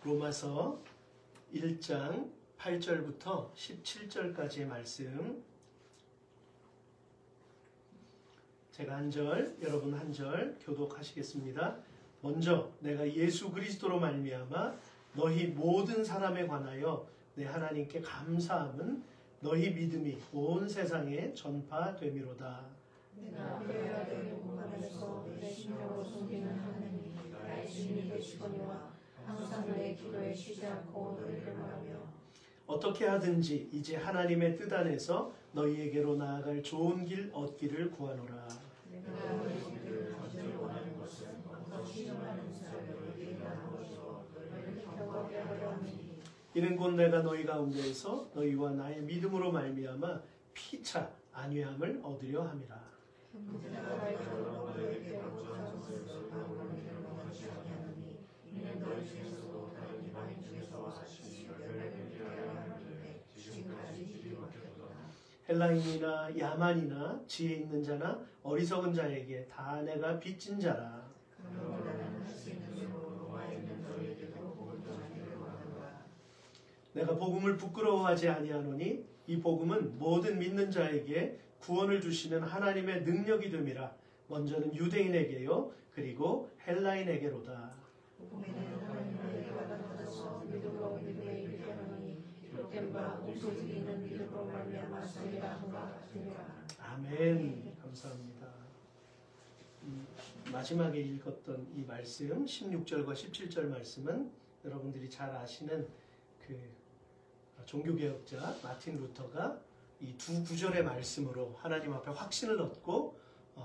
로마서 1장 8절부터 17절까지의 말씀, 제가 한 절, 여러분 한 절 교독하시겠습니다. 먼저 내가 예수 그리스도로 말미암아 너희 모든 사람에 관하여 내 하나님께 감사함은 너희 믿음이 온 세상에 전파됨이로다. 내가 배워야 될 공간에서 내 심령으로 섬기는 하나님이 나의 주인이 되시거니와 항상 내 기도에 쉬지 않고 너희를 말하며 어떻게 하든지 이제 하나님의 뜻 안에서 너희에게로 나아갈 좋은 길 얻기를 구하노라. 내가 너희를 가지를 원하는 것은 어떤 시험하는 사람에게 나누어서 너희를 겪게 하려 하니 이는 곧 내가 너희 가운데에서 너희와 나의 믿음으로 말미암아 피차 안위함을 얻으려 함이라. 내가 말처럼 너희에게 모자란 것을 방문하기를 원하지 아니하노니 이는 너희 중에서도 다른 이방인 중에서 다시 열매를 맺게 하려 하는데 지금까지 길이 막혔도다. 헬라인이나 야만이나 지혜 있는 자나 어리석은 자에게 다 내가 빚진 자라. 그러므로 나는 할 수 있는 대로 로마에 있는 너희에게도 복음을 전하기를 원하노라. 내가 복음을 부끄러워하지 아니하노니 이 복음은 모든 믿는 자에게 구원을 주시는 하나님의 능력이 됨이라. 먼저는 유대인에게요 그리고 헬라인에게로다. 복음에는 하나님의 받아서 믿음으로 믿음에 이르게 하노니 기록된 바 오직 이는 믿음으로 말미암아 살리라 한 것 같으니라. 아멘. 감사합니다. 마지막에 읽었던 이 말씀 16절과 17절 말씀은 여러분들이 잘 아시는 그 종교개혁자 마틴 루터가 이 두 구절의 말씀으로 하나님 앞에 확신을 얻고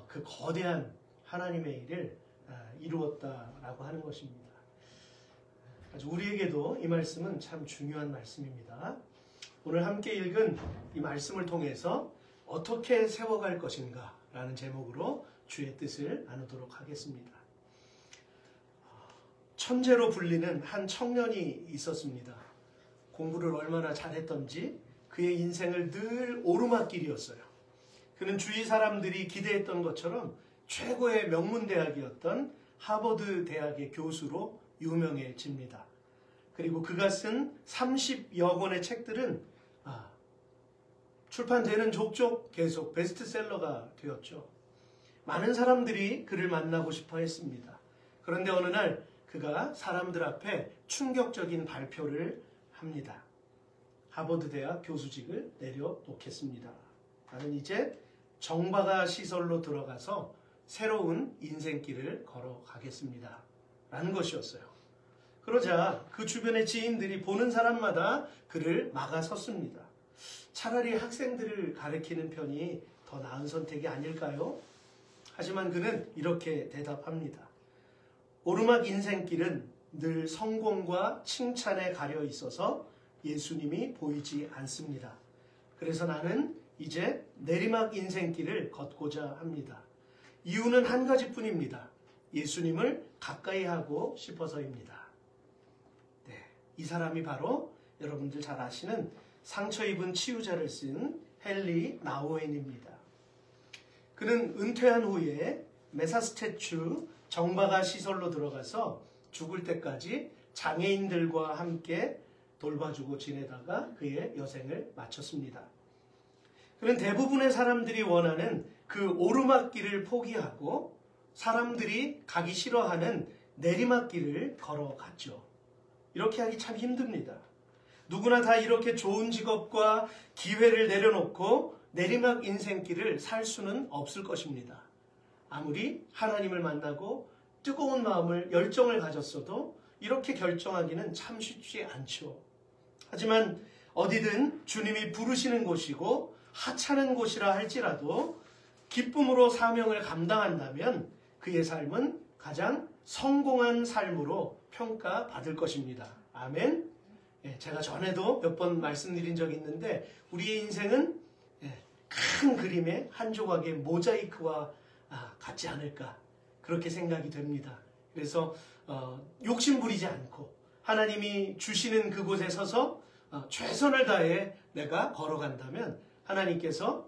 그 거대한 하나님의 일을 이루었다라고 하는 것입니다. 아주 우리에게도 이 말씀은 참 중요한 말씀입니다. 오늘 함께 읽은 이 말씀을 통해서 어떻게 세워갈 것인가 라는 제목으로 주의 뜻을 나누도록 하겠습니다. 천재로 불리는 한 청년이 있었습니다. 공부를 얼마나 잘했던지 그의 인생을 늘 오르막길이었어요. 그는 주위 사람들이 기대했던 것처럼 최고의 명문대학이었던 하버드 대학의 교수로 유명해집니다. 그리고 그가 쓴 30여 권의 책들은 출판되는 족족 계속 베스트셀러가 되었죠. 많은 사람들이 그를 만나고 싶어 했습니다. 그런데 어느 날 그가 사람들 앞에 충격적인 발표를 합니다. 하버드 대학 교수직을 내려놓겠습니다. 나는 이제 정박아 시설로 들어가서 새로운 인생길을 걸어가겠습니다. 라는 것이었어요. 그러자 그 주변의 지인들이 보는 사람마다 그를 막아섰습니다. 차라리 학생들을 가르치는 편이 더 나은 선택이 아닐까요? 하지만 그는 이렇게 대답합니다. 오르막 인생길은 늘 성공과 칭찬에 가려 있어서 예수님이 보이지 않습니다. 그래서 나는 이제 내리막 인생길을 걷고자 합니다. 이유는 한 가지뿐입니다. 예수님을 가까이 하고 싶어서입니다. 네, 이 사람이 바로 여러분들 잘 아시는 상처 입은 치유자를 쓴 헨리 나우엔입니다. 그는 은퇴한 후에 메사추세츠 정박아 시설로 들어가서 죽을 때까지 장애인들과 함께 돌봐주고 지내다가 그의 여생을 마쳤습니다. 그는 대부분의 사람들이 원하는 그 오르막길을 포기하고 사람들이 가기 싫어하는 내리막길을 걸어갔죠. 이렇게 하기 참 힘듭니다. 누구나 다 이렇게 좋은 직업과 기회를 내려놓고 내리막 인생길을 살 수는 없을 것입니다. 아무리 하나님을 만나고 뜨거운 마음을 열정을 가졌어도 이렇게 결정하기는 참 쉽지 않죠. 하지만 어디든 주님이 부르시는 곳이고 하찮은 곳이라 할지라도 기쁨으로 사명을 감당한다면 그의 삶은 가장 성공한 삶으로 평가받을 것입니다. 아멘. 제가 전에도 몇 번 말씀드린 적이 있는데 우리의 인생은 큰 그림의 한 조각의 모자이크와 같지 않을까 그렇게 생각이 됩니다. 그래서 욕심 부리지 않고 하나님이 주시는 그곳에 서서 최선을 다해 내가 걸어간다면 하나님께서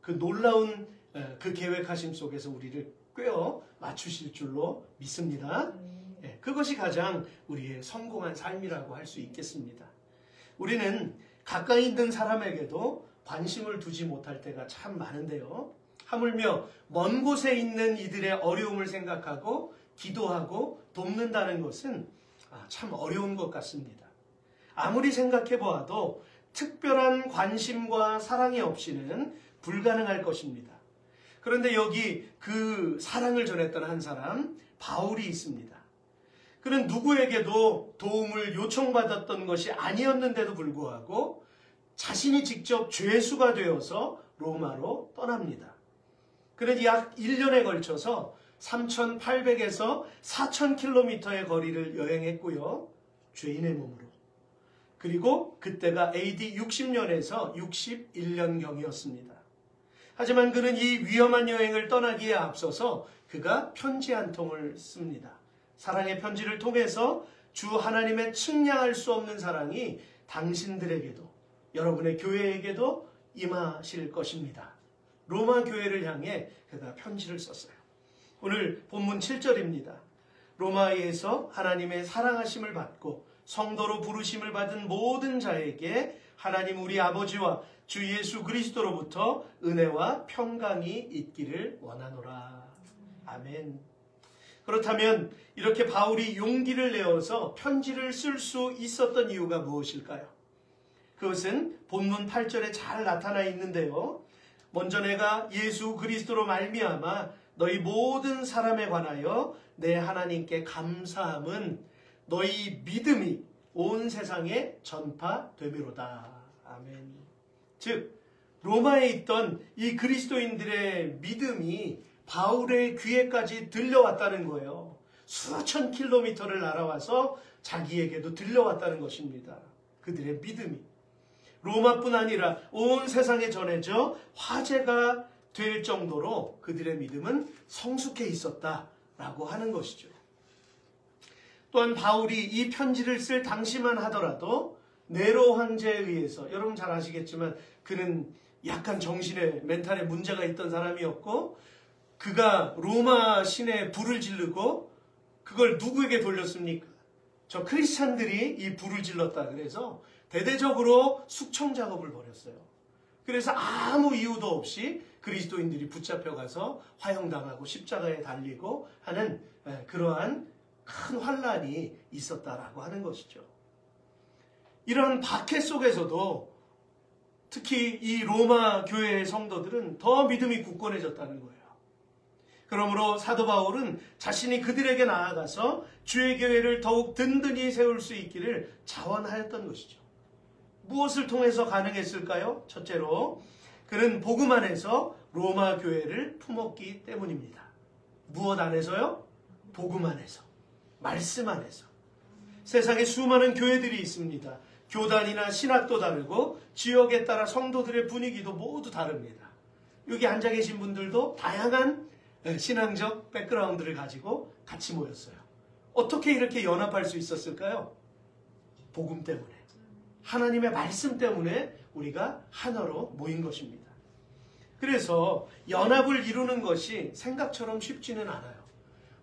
그 놀라운 그 계획하심 속에서 우리를 꿰어 맞추실 줄로 믿습니다. 그것이 가장 우리의 성공한 삶이라고 할 수 있겠습니다. 우리는 가까이 있는 사람에게도 관심을 두지 못할 때가 참 많은데요. 하물며 먼 곳에 있는 이들의 어려움을 생각하고 기도하고 돕는다는 것은 참 어려운 것 같습니다. 아무리 생각해 보아도 특별한 관심과 사랑이 없이는 불가능할 것입니다. 그런데 여기 그 사랑을 전했던 한 사람, 바울이 있습니다. 그는 누구에게도 도움을 요청받았던 것이 아니었는데도 불구하고 자신이 직접 죄수가 되어서 로마로 떠납니다. 그는 약 1년에 걸쳐서 3,800에서 4,000km의 거리를 여행했고요. 죄인의 몸으로. 그리고 그때가 AD 60년에서 61년경이었습니다. 하지만 그는 이 위험한 여행을 떠나기에 앞서서 그가 편지 한 통을 씁니다. 사랑의 편지를 통해서 주 하나님의 측량할 수 없는 사랑이 당신들에게도 여러분의 교회에게도 임하실 것입니다. 로마 교회를 향해 그가 편지를 썼어요. 오늘 본문 7절입니다. 로마에서 하나님의 사랑하심을 받고 성도로 부르심을 받은 모든 자에게 하나님 우리 아버지와 주 예수 그리스도로부터 은혜와 평강이 있기를 원하노라. 아멘. 그렇다면 이렇게 바울이 용기를 내어서 편지를 쓸 수 있었던 이유가 무엇일까요? 그것은 본문 8절에 잘 나타나 있는데요. 먼저 내가 예수 그리스도로 말미암아 너희 모든 사람에 관하여 내 하나님께 감사함은 너희 믿음이 온 세상에 전파되미로다. 아멘. 즉 로마에 있던 이 그리스도인들의 믿음이 바울의 귀에까지 들려왔다는 거예요. 수천 킬로미터를 날아와서 자기에게도 들려왔다는 것입니다. 그들의 믿음이 로마뿐 아니라 온 세상에 전해져 화제가 될 정도로 그들의 믿음은 성숙해 있었다라고 하는 것이죠. 또한 바울이 이 편지를 쓸 당시만 하더라도 네로 황제에 의해서, 여러분 잘 아시겠지만 그는 약간 정신에 멘탈에 문제가 있던 사람이었고, 그가 로마 시내에 불을 지르고 그걸 누구에게 돌렸습니까? 저 크리스찬들이 이 불을 질렀다 그래서 대대적으로 숙청 작업을 벌였어요. 그래서 아무 이유도 없이 그리스도인들이 붙잡혀가서 화형당하고 십자가에 달리고 하는 그러한 큰 환란이 있었다라고 하는 것이죠. 이런 박해 속에서도 특히 이 로마 교회의 성도들은 더 믿음이 굳건해졌다는 거예요. 그러므로 사도 바울은 자신이 그들에게 나아가서 주의 교회를 더욱 든든히 세울 수 있기를 자원하였던 것이죠. 무엇을 통해서 가능했을까요? 첫째로 그는 복음 안에서 로마 교회를 품었기 때문입니다. 무엇 안에서요? 복음 안에서, 말씀 안에서. 세상에 수많은 교회들이 있습니다. 교단이나 신학도 다르고 지역에 따라 성도들의 분위기도 모두 다릅니다. 여기 앉아 계신 분들도 다양한 신앙적 백그라운드를 가지고 같이 모였어요. 어떻게 이렇게 연합할 수 있었을까요? 복음 때문에, 하나님의 말씀 때문에 우리가 하나로 모인 것입니다. 그래서 연합을 이루는 것이 생각처럼 쉽지는 않아요.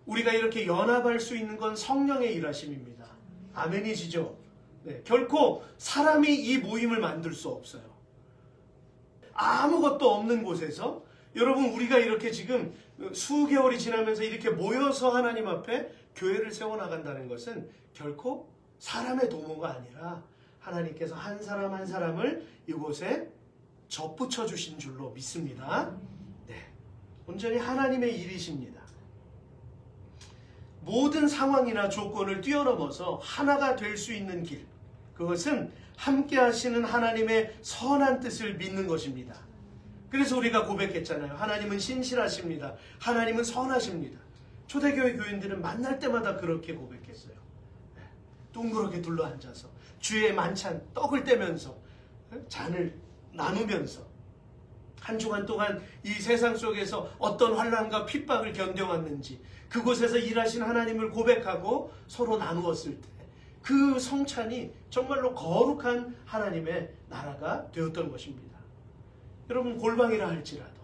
우리가 이렇게 연합할 수 있는 건 성령의 일하심입니다. 아멘이시죠? 네, 결코 사람이 이 모임을 만들 수 없어요. 아무것도 없는 곳에서 여러분, 우리가 이렇게 지금 수개월이 지나면서 이렇게 모여서 하나님 앞에 교회를 세워나간다는 것은 결코 사람의 도모가 아니라 하나님께서 한 사람 한 사람을 이곳에 접붙여 주신 줄로 믿습니다. 네, 온전히 하나님의 일이십니다. 모든 상황이나 조건을 뛰어넘어서 하나가 될 수 있는 길, 그것은 함께 하시는 하나님의 선한 뜻을 믿는 것입니다. 그래서 우리가 고백했잖아요. 하나님은 신실하십니다. 하나님은 선하십니다. 초대교회 교인들은 만날 때마다 그렇게 고백했어요. 둥그렇게 둘러앉아서 주의 만찬 떡을 떼면서 잔을 나누면서 한 주간 동안 이 세상 속에서 어떤 환난과 핍박을 견뎌왔는지 그곳에서 일하신 하나님을 고백하고 서로 나누었을 때 그 성찬이 정말로 거룩한 하나님의 나라가 되었던 것입니다. 여러분, 골방이라 할지라도,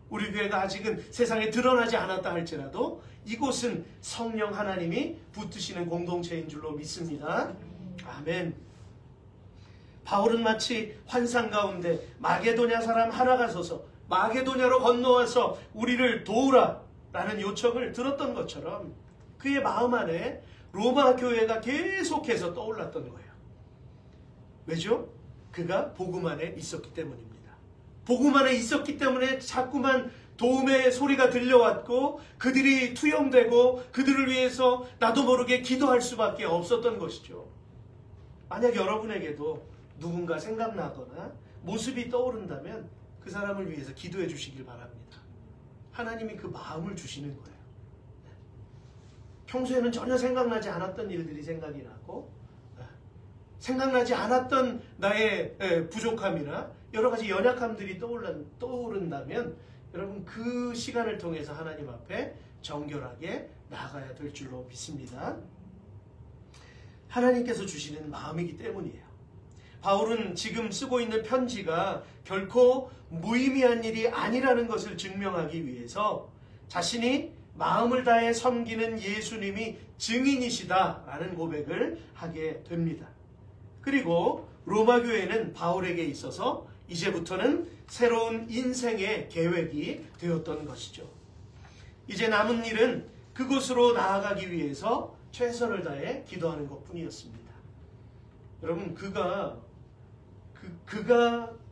우리 교회가 아직은 세상에 드러나지 않았다 할지라도 이곳은 성령 하나님이 붙드시는 공동체인 줄로 믿습니다. 아멘. 바울은 마치 환상 가운데 마게도냐 사람 하나가 서서 마게도냐로 건너와서 우리를 도우라 라는 요청을 들었던 것처럼 그의 마음 안에 로마 교회가 계속해서 떠올랐던 거예요. 왜죠? 그가 복음 안에 있었기 때문입니다. 복음 안에 있었기 때문에 자꾸만 도움의 소리가 들려왔고 그들이 투영되고 그들을 위해서 나도 모르게 기도할 수밖에 없었던 것이죠. 만약 여러분에게도 누군가 생각나거나 모습이 떠오른다면 그 사람을 위해서 기도해 주시길 바랍니다. 하나님이 그 마음을 주시는 거예요. 평소에는 전혀 생각나지 않았던 일들이 생각이 나고 생각나지 않았던 나의 부족함이나 여러 가지 연약함들이 떠오른다면 여러분 그 시간을 통해서 하나님 앞에 정결하게 나아가야 될 줄로 믿습니다. 하나님께서 주시는 마음이기 때문이에요. 바울은 지금 쓰고 있는 편지가 결코 무의미한 일이 아니라는 것을 증명하기 위해서 자신이 마음을 다해 섬기는 예수님이 증인이시다라는 고백을 하게 됩니다. 그리고 로마 교회는 바울에게 있어서 이제부터는 새로운 인생의 계획이 되었던 것이죠. 이제 남은 일은 그곳으로 나아가기 위해서 최선을 다해 기도하는 것뿐이었습니다. 여러분 그가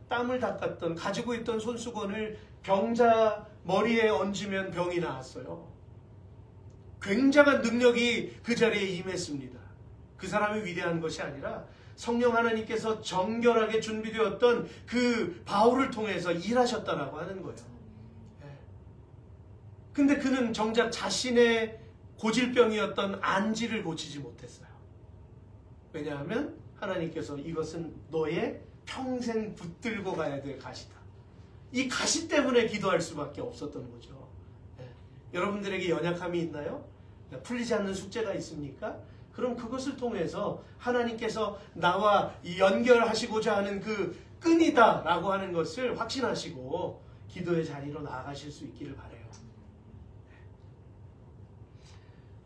땀을 닦았던 가지고 있던 손수건을 병자 머리에 얹으면 병이 나았어요. 굉장한 능력이 그 자리에 임했습니다. 그 사람이 위대한 것이 아니라 성령 하나님께서 정결하게 준비되었던 그 바울을 통해서 일하셨다라고 하는 거예요. 근데 그는 정작 자신의 고질병이었던 안지를 고치지 못했어요. 왜냐하면 하나님께서 이것은 너의 평생 붙들고 가야 될 가시다. 이 가시 때문에 기도할 수밖에 없었던 거죠. 여러분들에게 연약함이 있나요? 풀리지 않는 숙제가 있습니까? 그럼 그것을 통해서 하나님께서 나와 연결하시고자 하는 그 끈이다라고 하는 것을 확신하시고 기도의 자리로 나아가실 수 있기를 바라요.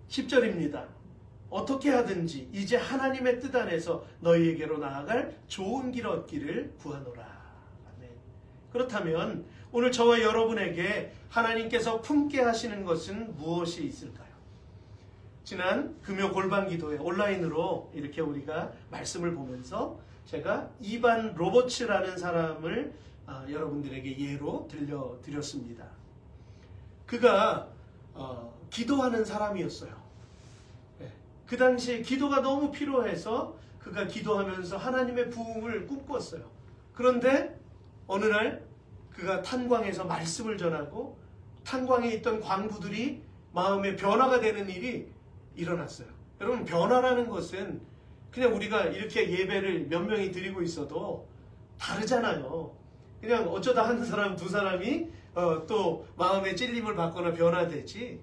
10절입니다. 어떻게 하든지 이제 하나님의 뜻 안에서 너희에게로 나아갈 좋은 길 얻기를 구하노라. 아멘. 그렇다면 오늘 저와 여러분에게 하나님께서 품게 하시는 것은 무엇이 있을까요? 지난 금요 골방 기도회 온라인으로 이렇게 우리가 말씀을 보면서 제가 이반 로버츠라는 사람을 여러분들에게 예로 들려드렸습니다. 그가 기도하는 사람이었어요. 그 당시에 기도가 너무 필요해서 그가 기도하면서 하나님의 부흥을 꿈꿨어요. 그런데 어느 날 그가 탄광에서 말씀을 전하고 탄광에 있던 광부들이 마음의 변화가 되는 일이 일어났어요. 여러분 변화라는 것은 그냥 우리가 이렇게 예배를 몇 명이 드리고 있어도 다르잖아요. 그냥 어쩌다 한 사람 두 사람이 또 마음의 찔림을 받거나 변화되지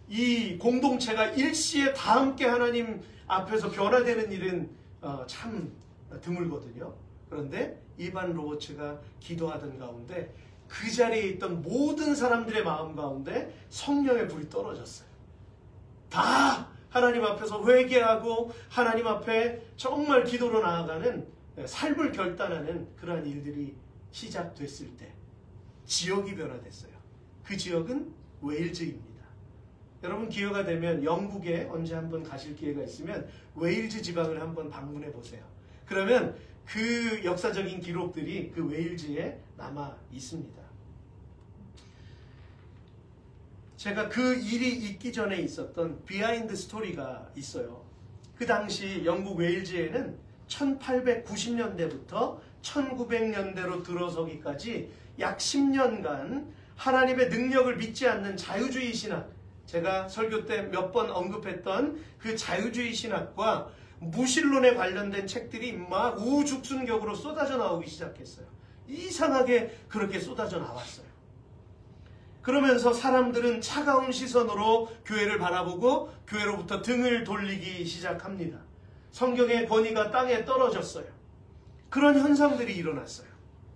이 공동체가 일시에 다 함께 하나님 앞에서 변화되는 일은 참 드물거든요. 그런데 이반 로버츠가 기도하던 가운데 그 자리에 있던 모든 사람들의 마음 가운데 성령의 불이 떨어졌어요. 다 하나님 앞에서 회개하고 하나님 앞에 정말 기도로 나아가는 삶을 결단하는 그러한 일들이 시작됐을 때 지역이 변화됐어요. 그 지역은 웨일즈입니다. 여러분 기회가 되면 영국에 언제 한번 가실 기회가 있으면 웨일즈 지방을 한번 방문해 보세요. 그러면 그 역사적인 기록들이 그 웨일즈에 남아 있습니다. 제가 그 일이 있기 전에 있었던 비하인드 스토리가 있어요. 그 당시 영국 웨일즈에는 1890년대부터 1900년대로 들어서기까지 약 10년간 하나님의 능력을 믿지 않는 자유주의 신학, 제가 설교 때 몇 번 언급했던 그 자유주의 신학과 무신론에 관련된 책들이 막 우죽순격으로 쏟아져 나오기 시작했어요. 이상하게 그렇게 쏟아져 나왔어요. 그러면서 사람들은 차가운 시선으로 교회를 바라보고 교회로부터 등을 돌리기 시작합니다. 성경의 권위가 땅에 떨어졌어요. 그런 현상들이 일어났어요.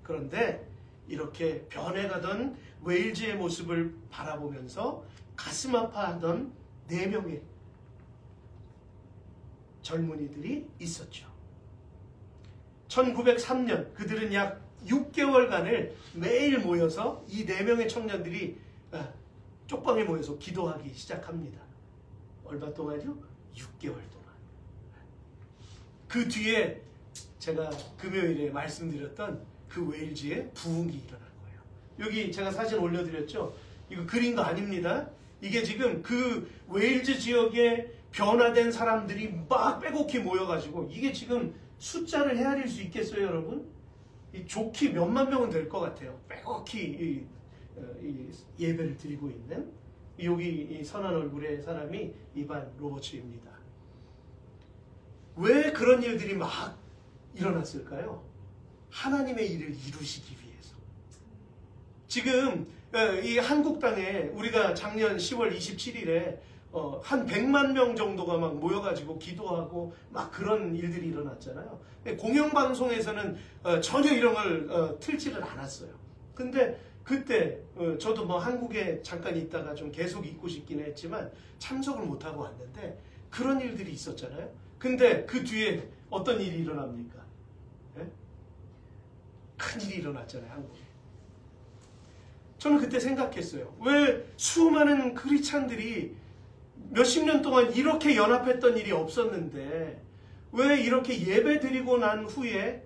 그런데 이렇게 변해가던 웨일즈의 모습을 바라보면서 가슴 아파하던 4명의 젊은이들이 있었죠. 1903년 그들은 약 6개월간을 매일 모여서 이 4명의 청년들이 쪽방에 모여서 기도하기 시작합니다. 얼마 동안요? 6개월 동안. 그 뒤에 제가 금요일에 말씀드렸던 그 웨일즈의 부흥이 일어난 거예요. 여기 제가 사진 올려드렸죠? 이거 그린 거 아닙니다. 이게 지금 그 웨일즈 지역에 변화된 사람들이 막 빼곡히 모여가지고 이게 지금 숫자를 헤아릴 수 있겠어요, 여러분? 이 좋기 몇만 명은 될 것 같아요. 빼곡히 이 예배를 드리고 있는 여기 이 선한 얼굴의 사람이 이반 로버츠입니다. 왜 그런 일들이 막 일어났을까요? 하나님의 일을 이루시기 위해서. 지금 이 한국 땅에 우리가 작년 10월 27일에 한 100만 명 정도가 막 모여가지고 기도하고 막 그런 일들이 일어났잖아요. 공영방송에서는 전혀 이런 걸 틀지를 않았어요. 근데 그때 저도 뭐 한국에 잠깐 있다가 좀 계속 있고 싶긴 했지만 참석을 못하고 왔는데 그런 일들이 있었잖아요. 근데 그 뒤에 어떤 일이 일어납니까? 네? 큰 일이 일어났잖아요, 한국에. 저는 그때 생각했어요. 왜 수많은 크리스찬들이 몇십 년 동안 이렇게 연합했던 일이 없었는데 왜 이렇게 예배 드리고 난 후에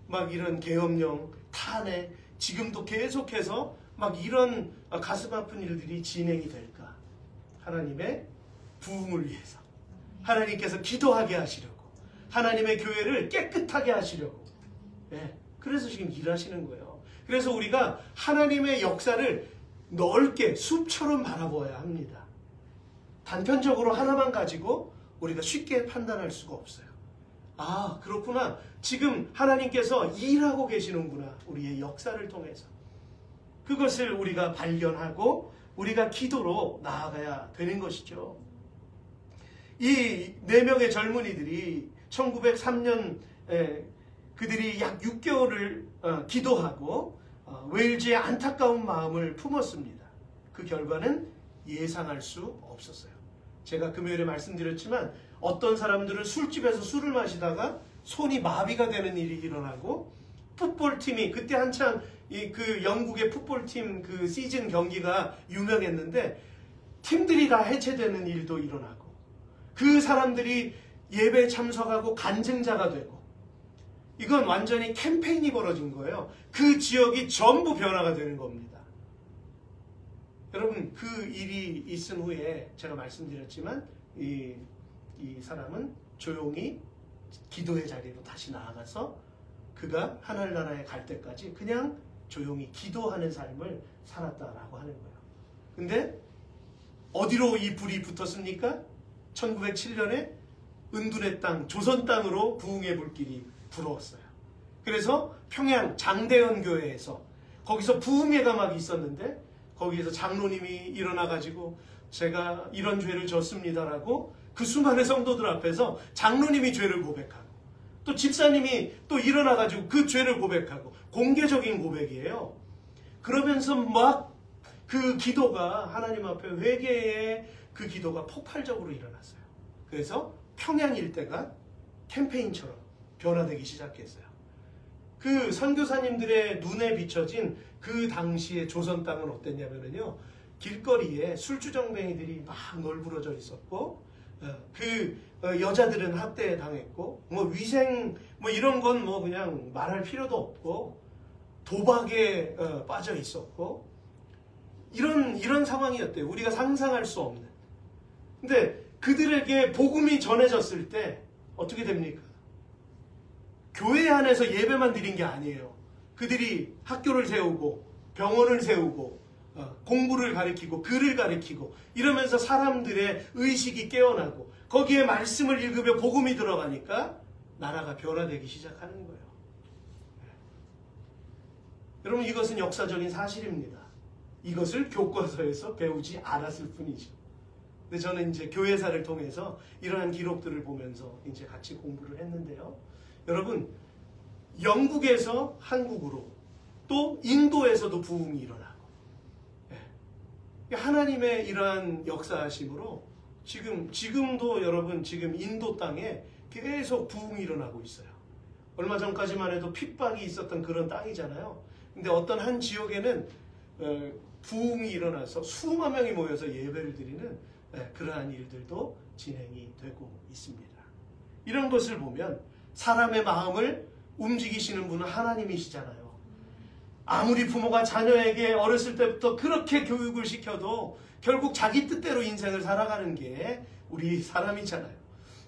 막 이런 계엄령, 탄핵, 지금도 계속해서 막 이런 가슴 아픈 일들이 진행이 될까? 하나님의 부흥을 위해서. 하나님께서 기도하게 하시려고. 하나님의 교회를 깨끗하게 하시려고. 네, 그래서 지금 일하시는 거예요. 그래서 우리가 하나님의 역사를 넓게 숲처럼 바라보아야 합니다. 단편적으로 하나만 가지고 우리가 쉽게 판단할 수가 없어요. 아, 그렇구나. 지금 하나님께서 일하고 계시는구나. 우리의 역사를 통해서. 그것을 우리가 발견하고 우리가 기도로 나아가야 되는 것이죠. 이 4명의 젊은이들이 1903년 그들이 약 6개월을 기도하고 웨일즈의 안타까운 마음을 품었습니다. 그 결과는 예상할 수 없었어요. 제가 금요일에 말씀드렸지만 어떤 사람들은 술집에서 술을 마시다가 손이 마비가 되는 일이 일어나고 풋볼팀이 그때 한참 그 영국의 풋볼팀 그 시즌 경기가 유명했는데 팀들이 다 해체되는 일도 일어나고 그 사람들이 예배에 참석하고 간증자가 되고 이건 완전히 캠페인이 벌어진 거예요. 그 지역이 전부 변화가 되는 겁니다. 여러분 그 일이 있은 후에 제가 말씀드렸지만 이 사람은 조용히 기도의 자리로 다시 나아가서 그가 하늘나라에 갈 때까지 그냥 조용히 기도하는 삶을 살았다라고 하는 거예요. 근데 어디로 이 불이 붙었습니까? 1907년에 은둔의 땅, 조선 땅으로 부흥의 불길이 불어왔어요. 그래서 평양 장대현 교회에서 거기서 부흥회가 막 있었는데 거기에서 장로님이 일어나가지고 제가 이런 죄를 졌습니다라고 그 수많은 성도들 앞에서 장로님이 죄를 고백하고 또 집사님이 또 일어나가지고 그 죄를 고백하고 공개적인 고백이에요. 그러면서 막 그 기도가 하나님 앞에 회개의 그 기도가 폭발적으로 일어났어요. 그래서 평양 일대가 캠페인처럼 변화되기 시작했어요. 그 선교사님들의 눈에 비춰진 그 당시의 조선 땅은 어땠냐면요. 길거리에 술주정뱅이들이 막 널브러져 있었고 그 여자들은 학대에 당했고 뭐 위생 뭐 이런 건 뭐 그냥 말할 필요도 없고 도박에 빠져 있었고 이런 상황이었대요. 우리가 상상할 수 없는. 근데 그들에게 복음이 전해졌을 때 어떻게 됩니까? 교회 안에서 예배만 드린 게 아니에요. 그들이 학교를 세우고 병원을 세우고 공부를 가르치고 글을 가르치고 이러면서 사람들의 의식이 깨어나고 거기에 말씀을 읽으며 복음이 들어가니까 나라가 변화되기 시작하는 거예요. 여러분 이것은 역사적인 사실입니다. 이것을 교과서에서 배우지 않았을 뿐이죠. 근데 저는 이제 교회사를 통해서 이러한 기록들을 보면서 이제 같이 공부를 했는데요. 여러분 영국에서 한국으로 또 인도에서도 부흥이 일어나고 하나님의 이러한 역사하심으로 지금도 여러분 지금 인도 땅에 계속 부흥이 일어나고 있어요. 얼마 전까지만 해도 핍박이 있었던 그런 땅이잖아요. 근데 어떤 한 지역에는 부흥이 일어나서 수만 명이 모여서 예배를 드리는 그러한 일들도 진행이 되고 있습니다. 이런 것을 보면 사람의 마음을 움직이시는 분은 하나님이시잖아요. 아무리 부모가 자녀에게 어렸을 때부터 그렇게 교육을 시켜도 결국 자기 뜻대로 인생을 살아가는 게 우리 사람이잖아요.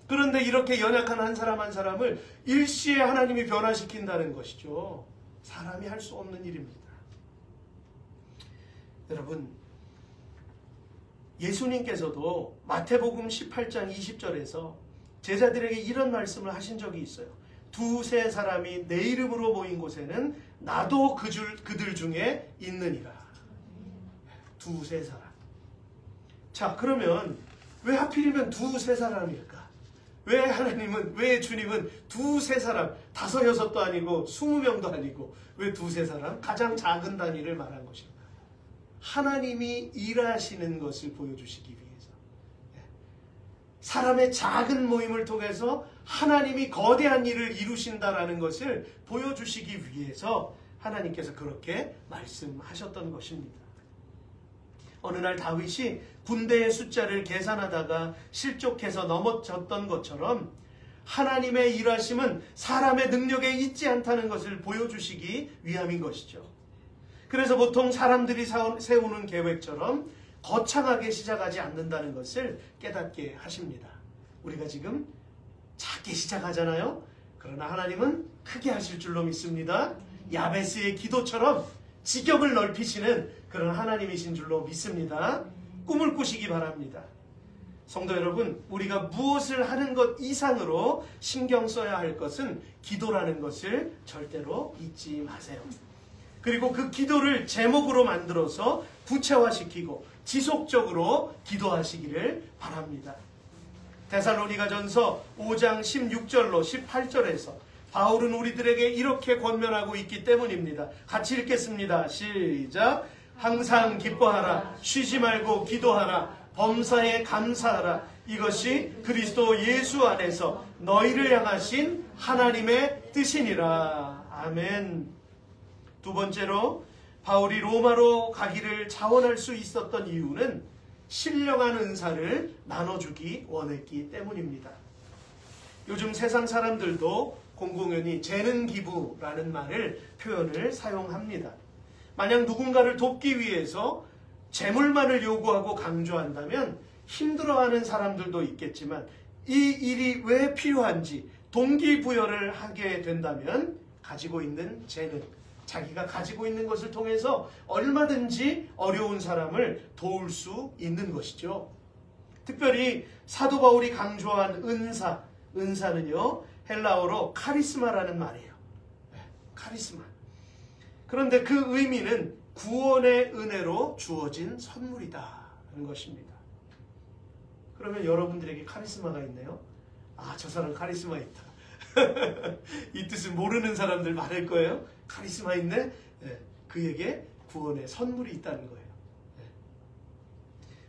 그런데 이렇게 연약한 한 사람 한 사람을 일시에 하나님이 변화시킨다는 것이죠. 사람이 할 수 없는 일입니다. 여러분, 예수님께서도 마태복음 18장 20절에서 제자들에게 이런 말씀을 하신 적이 있어요. 두세 사람이 내 이름으로 모인 곳에는 나도 그들 중에 있느니라. 두세 사람. 자, 그러면 왜 하필이면 두세 사람일까? 왜 주님은 두세 사람, 5, 6도 아니고 20명도 아니고 왜 두세 사람? 가장 작은 단위를 말한 것일까? 하나님이 일하시는 것을 보여주시기 위해서. 사람의 작은 모임을 통해서 하나님이 거대한 일을 이루신다라는 것을 보여주시기 위해서 하나님께서 그렇게 말씀하셨던 것입니다. 어느 날 다윗이 군대의 숫자를 계산하다가 실족해서 넘어졌던 것처럼 하나님의 일하심은 사람의 능력에 있지 않다는 것을 보여주시기 위함인 것이죠. 그래서 보통 사람들이 세우는 계획처럼 거창하게 시작하지 않는다는 것을 깨닫게 하십니다. 우리가 지금 작게 시작하잖아요. 그러나 하나님은 크게 하실 줄로 믿습니다. 야베스의 기도처럼 지경을 넓히시는 그런 하나님이신 줄로 믿습니다. 꿈을 꾸시기 바랍니다. 성도 여러분, 우리가 무엇을 하는 것 이상으로 신경 써야 할 것은 기도라는 것을 절대로 잊지 마세요. 그리고 그 기도를 제목으로 만들어서 구체화시키고 지속적으로 기도하시기를 바랍니다. 데살로니가전서 5장 16절로 18절에서 바울은 우리들에게 이렇게 권면하고 있기 때문입니다. 같이 읽겠습니다. 시작. 항상 기뻐하라. 쉬지 말고 기도하라. 범사에 감사하라. 이것이 그리스도 예수 안에서 너희를 향하신 하나님의 뜻이니라. 아멘. 두 번째로 바울이 로마로 가기를 자원할 수 있었던 이유는 신령한 은사를 나눠주기 원했기 때문입니다. 요즘 세상 사람들도 공공연히 재능 기부라는 표현을 사용합니다. 만약 누군가를 돕기 위해서 재물만을 요구하고 강조한다면 힘들어하는 사람들도 있겠지만 이 일이 왜 필요한지 동기부여를 하게 된다면 가지고 있는 재능, 자기가 가지고 있는 것을 통해서 얼마든지 어려운 사람을 도울 수 있는 것이죠. 특별히 사도 바울이 강조한 은사는요, 헬라어로 카리스마라는 말이에요. 카리스마. 그런데 그 의미는 구원의 은혜로 주어진 선물이다는 것입니다. 그러면 여러분들에게 카리스마가 있네요. 아, 저 사람 카리스마 있다. 이 뜻을 모르는 사람들 많을 거예요. 카리스마 있네? 네, 그에게 구원의 선물이 있다는 거예요. 네.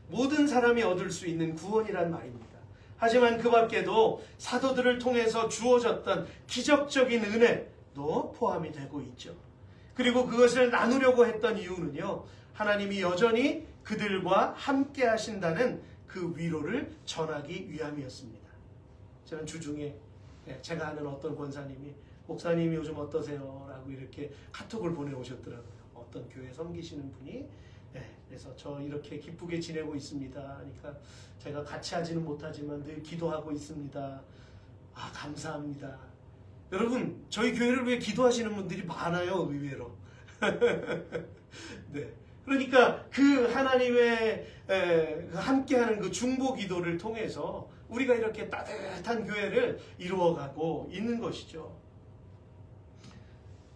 모든 사람이 얻을 수 있는 구원이란 말입니다. 하지만 그 밖에도 사도들을 통해서 주어졌던 기적적인 은혜도 포함이 되고 있죠. 그리고 그것을 나누려고 했던 이유는요, 하나님이 여전히 그들과 함께 하신다는 그 위로를 전하기 위함이었습니다. 저는 주중에 제가 아는 어떤 권사님이 목사님이 요즘 어떠세요? 라고 이렇게 카톡을 보내오셨더라고요. 어떤 교회 섬기시는 분이. 그래서 저 이렇게 기쁘게 지내고 있습니다. 그러니까 제가 같이 하지는 못하지만 늘 기도하고 있습니다. 아, 감사합니다. 여러분, 저희 교회를 위해 기도하시는 분들이 많아요, 의외로. 네. 그러니까 그 하나님의 함께하는 그 중보 기도를 통해서 우리가 이렇게 따뜻한 교회를 이루어가고 있는 것이죠.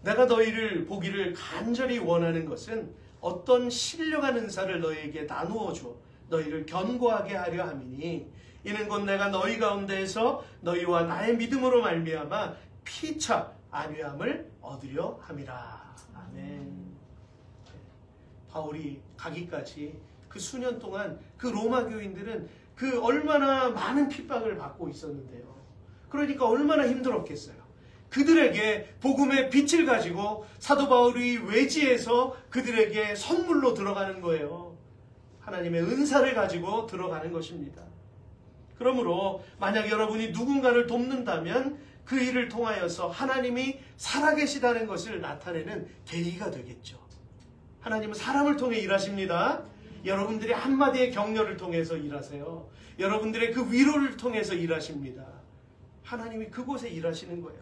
내가 너희를 보기를 간절히 원하는 것은 어떤 신령한 은사를 너희에게 나누어 주어 너희를 견고하게 하려 함이니 이는 곧 내가 너희 가운데에서 너희와 나의 믿음으로 말미암아 피차 안위함을 얻으려 함이라. 아멘. 바울이 가기까지 그 수년 동안 그 로마 교인들은 그 얼마나 많은 핍박을 받고 있었는데요. 그러니까 얼마나 힘들었겠어요. 그들에게 복음의 빛을 가지고 사도 바울이 외지에서 그들에게 선물로 들어가는 거예요. 하나님의 은사를 가지고 들어가는 것입니다. 그러므로 만약 여러분이 누군가를 돕는다면 그 일을 통하여서 하나님이 살아계시다는 것을 나타내는 계기가 되겠죠. 하나님은 사람을 통해 일하십니다. 여러분들이 한마디의 격려를 통해서 일하세요. 여러분들의 그 위로를 통해서 일하십니다. 하나님이 그곳에 일하시는 거예요.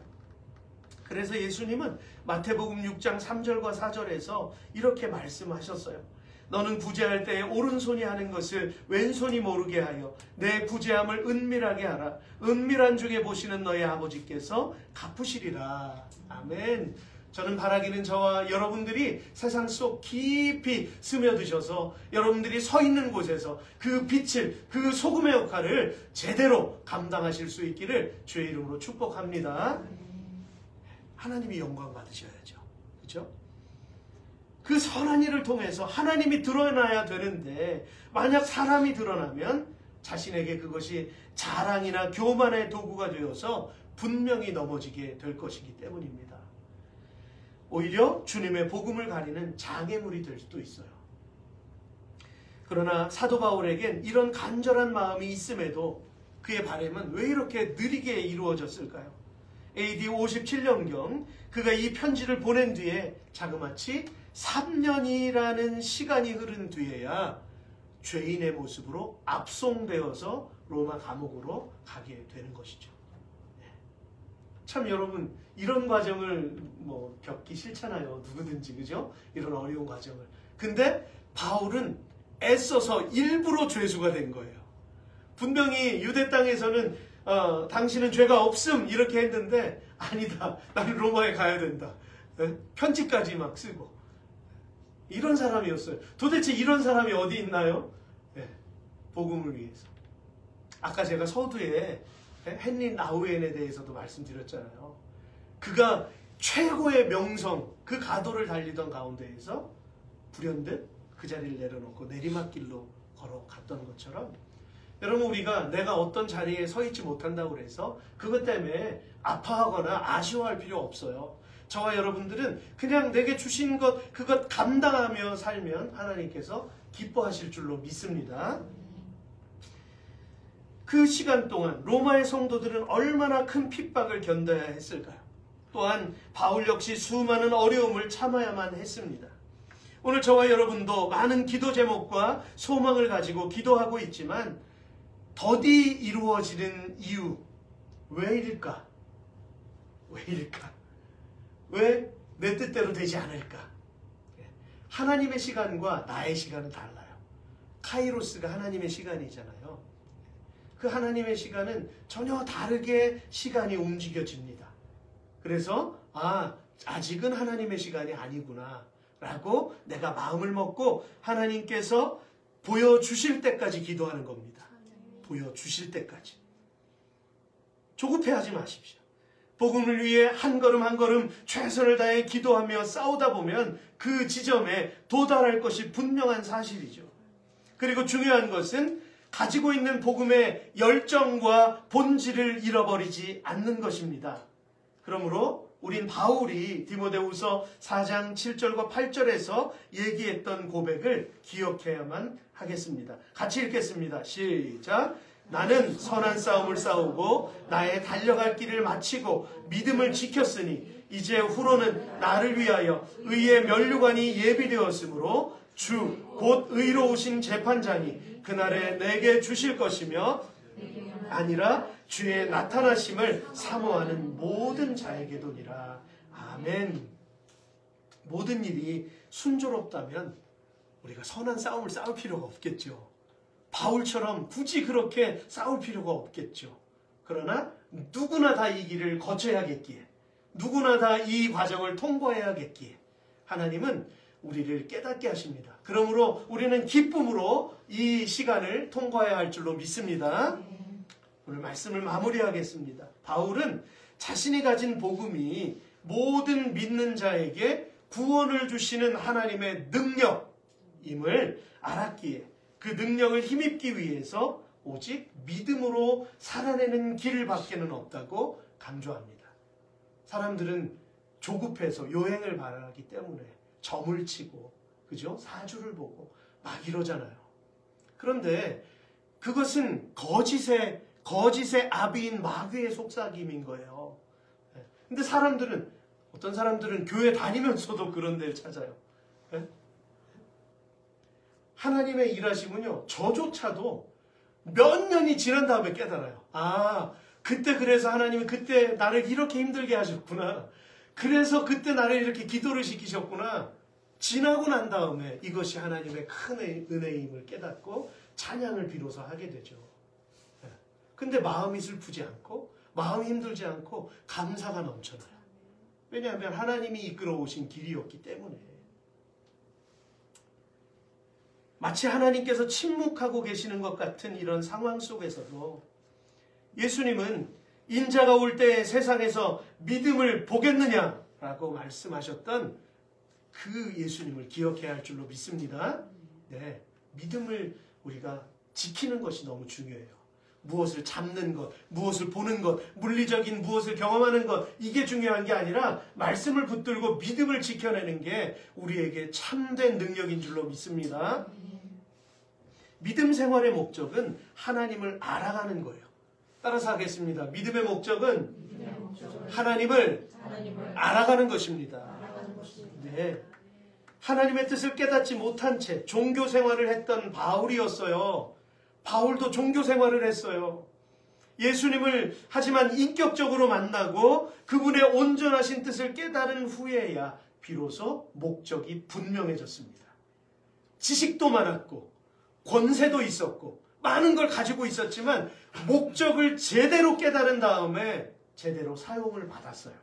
그래서 예수님은 마태복음 6장 3절과 4절에서 이렇게 말씀하셨어요. 너는 구제할 때에 오른손이 하는 것을 왼손이 모르게 하여 내 구제함을 은밀하게 하라. 은밀한 중에 보시는 너의 아버지께서 갚으시리라. 아멘. 저는 바라기는 저와 여러분들이 세상 속 깊이 스며드셔서 여러분들이 서 있는 곳에서 그 빛을, 그 소금의 역할을 제대로 감당하실 수 있기를 주의 이름으로 축복합니다. 하나님이 영광 받으셔야죠. 그렇죠? 그 선한 일을 통해서 하나님이 드러나야 되는데 만약 사람이 드러나면 자신에게 그것이 자랑이나 교만의 도구가 되어서 분명히 넘어지게 될 것이기 때문입니다. 오히려 주님의 복음을 가리는 장애물이 될 수도 있어요. 그러나 사도 바울에겐 이런 간절한 마음이 있음에도 그의 바람은 왜 이렇게 느리게 이루어졌을까요? AD 57년경 그가 이 편지를 보낸 뒤에 자그마치 3년이라는 시간이 흐른 뒤에야 죄인의 모습으로 압송되어서 로마 감옥으로 가게 되는 것이죠. 참 여러분 이런 과정을 겪기 싫잖아요. 누구든지 그죠? 이런 어려운 과정을. 근데 바울은 애써서 일부러 죄수가 된 거예요. 분명히 유대 땅에서는 당신은 죄가 없음 이렇게 했는데 아니다. 나는 로마에 가야 된다. 편지까지 막 쓰고. 이런 사람이었어요. 도대체 이런 사람이 어디 있나요? 복음을 위해서. 아까 제가 서두에 헨리 나우엔에 대해서도 말씀드렸잖아요. 그가 최고의 명성, 그 가도를 달리던 가운데에서 불현듯 그 자리를 내려놓고 내리막길로 걸어갔던 것처럼 여러분 우리가 내가 어떤 자리에 서 있지 못한다고 해서 그것 때문에 아파하거나 아쉬워할 필요 없어요. 저와 여러분들은 그냥 내게 주신 것 그것 감당하며 살면 하나님께서 기뻐하실 줄로 믿습니다. 그 시간 동안 로마의 성도들은 얼마나 큰 핍박을 견뎌야 했을까요? 또한 바울 역시 수많은 어려움을 참아야만 했습니다. 오늘 저와 여러분도 많은 기도 제목과 소망을 가지고 기도하고 있지만 더디 이루어지는 이유 왜일까? 왜일까? 왜 내 뜻대로 되지 않을까? 하나님의 시간과 나의 시간은 달라요. 카이로스가 하나님의 시간이잖아요. 그 하나님의 시간은 전혀 다르게 시간이 움직여집니다. 그래서 아직은 하나님의 시간이 아니구나 라고 내가 마음을 먹고 하나님께서 보여주실 때까지 기도하는 겁니다. 보여주실 때까지. 조급해하지 마십시오. 복음을 위해 한 걸음 한 걸음 최선을 다해 기도하며 싸우다 보면 그 지점에 도달할 것이 분명한 사실이죠. 그리고 중요한 것은 가지고 있는 복음의 열정과 본질을 잃어버리지 않는 것입니다. 그러므로 우린 바울이 디모데후서 4장 7절과 8절에서 얘기했던 고백을 기억해야만 하겠습니다. 같이 읽겠습니다. 시작. 나는 선한 싸움을 싸우고 나의 달려갈 길을 마치고 믿음을 지켰으니 이제 후로는 나를 위하여 의의 면류관이 예비되었으므로 주 곧 의로우신 재판장이 그날에 내게 주실 것이며 아니라 주의 나타나심을 사모하는 모든 자에게도니라. 아멘. 모든 일이 순조롭다면 우리가 선한 싸움을 싸울 필요가 없겠죠. 바울처럼 굳이 그렇게 싸울 필요가 없겠죠. 그러나 누구나 다 이 길을 거쳐야겠기에, 누구나 다 이 과정을 통과해야겠기에 하나님은 우리를 깨닫게 하십니다. 그러므로 우리는 기쁨으로 이 시간을 통과해야 할 줄로 믿습니다. 오늘 말씀을 마무리하겠습니다. 바울은 자신이 가진 복음이 모든 믿는 자에게 구원을 주시는 하나님의 능력임을 알았기에 그 능력을 힘입기 위해서 오직 믿음으로 살아내는 길밖에는 없다고 강조합니다. 사람들은 조급해서 요행을 바라기 때문에 점을 치고, 그죠? 사주를 보고 막 이러잖아요. 그런데 그것은 거짓의 아비인 마귀의 속삭임인 거예요. 근데 어떤 사람들은 교회 다니면서도 그런 데를 찾아요. 하나님의 일하심은요, 저조차도 몇 년이 지난 다음에 깨달아요. 아, 그때 그래서 하나님은 그때 나를 이렇게 힘들게 하셨구나. 그래서 그때 나를 이렇게 기도를 시키셨구나. 지나고 난 다음에 이것이 하나님의 큰 은혜임을 깨닫고 찬양을 비로소 하게 되죠. 근데 마음이 슬프지 않고 마음이 힘들지 않고 감사가 넘쳐나요. 왜냐하면 하나님이 이끌어 오신 길이었기 때문에. 마치 하나님께서 침묵하고 계시는 것 같은 이런 상황 속에서도 예수님은 인자가 올 때 세상에서 믿음을 보겠느냐라고 말씀하셨던 그 예수님을 기억해야 할 줄로 믿습니다. 네, 믿음을 우리가 지키는 것이 너무 중요해요. 무엇을 잡는 것, 무엇을 보는 것, 물리적인 무엇을 경험하는 것, 이게 중요한 게 아니라 말씀을 붙들고 믿음을 지켜내는 게 우리에게 참된 능력인 줄로 믿습니다. 믿음 생활의 목적은 하나님을 알아가는 거예요. 따라서 하겠습니다. 믿음의 목적은 하나님을 알아가는 것입니다. 네. 하나님의 뜻을 깨닫지 못한 채 종교 생활을 했던 바울이었어요. 바울도 종교 생활을 했어요. 예수님을 하지만 인격적으로 만나고 그분의 온전하신 뜻을 깨달은 후에야 비로소 목적이 분명해졌습니다. 지식도 많았고 권세도 있었고 많은 걸 가지고 있었지만 목적을 제대로 깨달은 다음에 제대로 사용을 받았어요.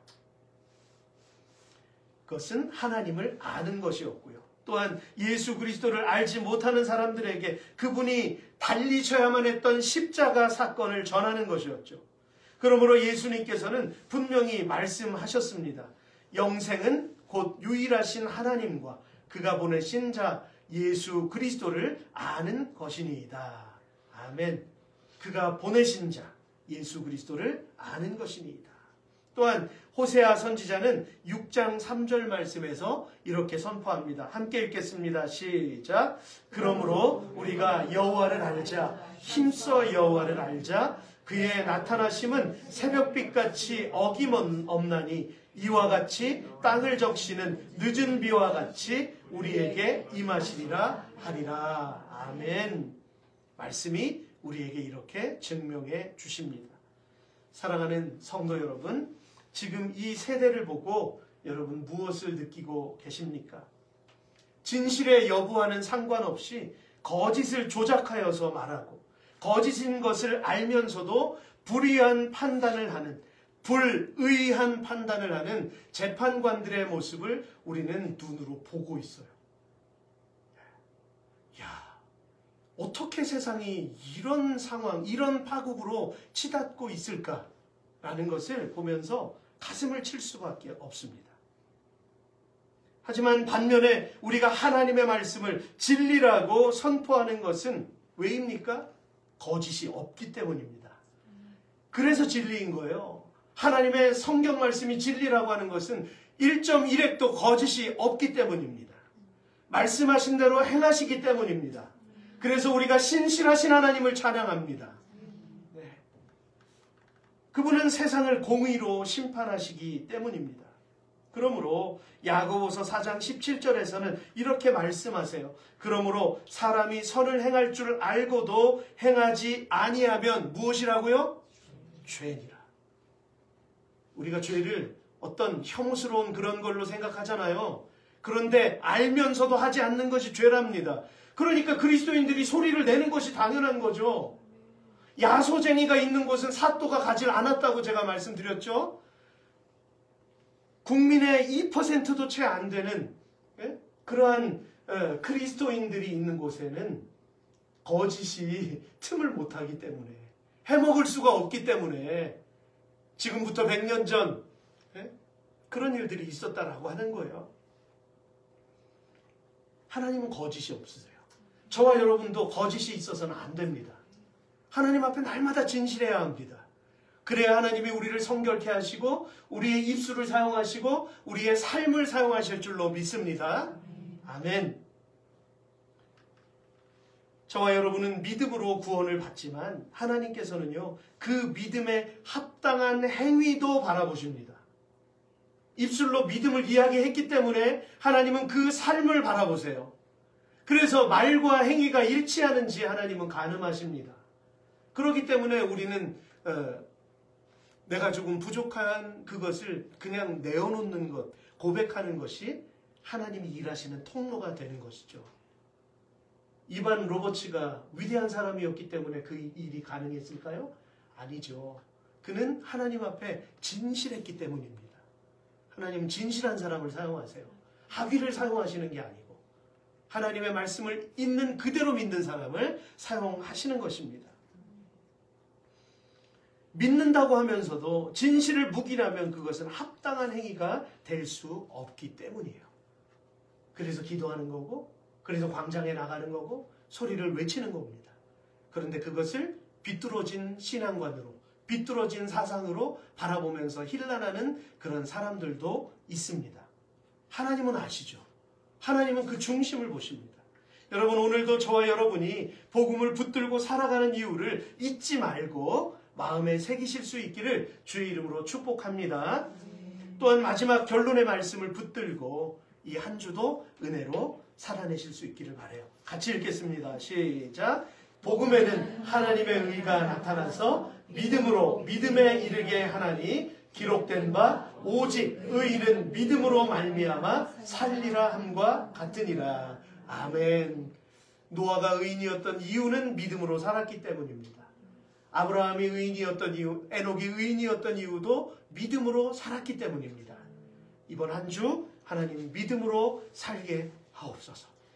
그것은 하나님을 아는 것이었고요. 또한 예수 그리스도를 알지 못하는 사람들에게 그분이 달리셔야만 했던 십자가 사건을 전하는 것이었죠. 그러므로 예수님께서는 분명히 말씀하셨습니다. 영생은 곧 유일하신 하나님과 그가 보내신 자 예수 그리스도를 아는 것이니이다. 아멘. 그가 보내신 자 예수 그리스도를 아는 것이니이다. 또한 호세아 선지자는 6장 3절 말씀에서 이렇게 선포합니다. 함께 읽겠습니다. 시작. 그러므로 우리가 여호와를 알자. 힘써 여호와를 알자. 그의 나타나심은 새벽빛같이 어김없나니 이와 같이 땅을 적시는 늦은 비와 같이 우리에게 임하시리라 하리라. 아멘. 말씀이 우리에게 이렇게 증명해 주십니다. 사랑하는 성도 여러분, 지금 이 세대를 보고 여러분 무엇을 느끼고 계십니까? 진실의 여부와는 상관없이 거짓을 조작하여서 말하고 거짓인 것을 알면서도 불의한 판단을 하는, 불의한 판단을 하는 재판관들의 모습을 우리는 눈으로 보고 있어요. 야, 어떻게 세상이 이런 상황, 이런 파국으로 치닫고 있을까라는 것을 보면서 가슴을 칠 수밖에 없습니다. 하지만 반면에 우리가 하나님의 말씀을 진리라고 선포하는 것은 왜입니까? 거짓이 없기 때문입니다. 그래서 진리인 거예요. 하나님의 성경 말씀이 진리라고 하는 것은 1.1핵도 거짓이 없기 때문입니다. 말씀하신 대로 행하시기 때문입니다. 그래서 우리가 신실하신 하나님을 찬양합니다. 네. 그분은 세상을 공의로 심판하시기 때문입니다. 그러므로 야고보서 4장 17절에서는 이렇게 말씀하세요. 그러므로 사람이 선을 행할 줄 알고도 행하지 아니하면 무엇이라고요? 죄니라. 우리가 죄를 어떤 혐오스러운 그런 걸로 생각하잖아요. 그런데 알면서도 하지 않는 것이 죄랍니다. 그러니까 그리스도인들이 소리를 내는 것이 당연한 거죠. 야소쟁이가 있는 곳은 사또가 가지 않았다고 제가 말씀드렸죠. 국민의 2%도 채 안 되는 그러한 그리스도인들이 있는 곳에는 거짓이 틈을 못하기 때문에, 해먹을 수가 없기 때문에 지금부터 100년 전 그런 일들이 있었다라고 하는 거예요. 하나님은 거짓이 없으세요. 저와 여러분도 거짓이 있어서는 안 됩니다. 하나님 앞에 날마다 진실해야 합니다. 그래야 하나님이 우리를 성결케 하시고 우리의 입술을 사용하시고 우리의 삶을 사용하실 줄로 믿습니다. 아멘. 저와 여러분은 믿음으로 구원을 받지만 하나님께서는요, 그 믿음에 합당한 행위도 바라보십니다. 입술로 믿음을 이야기했기 때문에 하나님은 그 삶을 바라보세요. 그래서 말과 행위가 일치하는지 하나님은 가늠하십니다. 그렇기 때문에 우리는 내가 조금 부족한 그것을 그냥 내어놓는 것, 고백하는 것이 하나님이 일하시는 통로가 되는 것이죠. 이반 로버츠가 위대한 사람이었기 때문에 그 일이 가능했을까요? 아니죠. 그는 하나님 앞에 진실했기 때문입니다. 하나님은 진실한 사람을 사용하세요. 합의를 사용하시는 게 아니고 하나님의 말씀을 있는 그대로 믿는 사람을 사용하시는 것입니다. 믿는다고 하면서도 진실을 묵인하면 그것은 합당한 행위가 될 수 없기 때문이에요. 그래서 기도하는 거고, 그래서 광장에 나가는 거고, 소리를 외치는 겁니다. 그런데 그것을 비뚤어진 신앙관으로, 비뚤어진 사상으로 바라보면서 힐난하는 그런 사람들도 있습니다. 하나님은 아시죠. 하나님은 그 중심을 보십니다. 여러분, 오늘도 저와 여러분이 복음을 붙들고 살아가는 이유를 잊지 말고 마음에 새기실 수 있기를 주의 이름으로 축복합니다. 또한 마지막 결론의 말씀을 붙들고 이 한 주도 은혜로 살아내실 수 있기를 바라요. 같이 읽겠습니다. 시작. 복음에는 하나님의 의가 나타나서 믿음으로 믿음에 이르게 하나니 기록된 바 오직 의인은 믿음으로 말미암아 살리라 함과 같으니라. 아멘. 노아가 의인이었던 이유는 믿음으로 살았기 때문입니다. 아브라함이 의인이었던 이유, 에녹이 의인이었던 이유도 믿음으로 살았기 때문입니다. 이번 한 주 하나님 믿음으로 살게 하옵소서.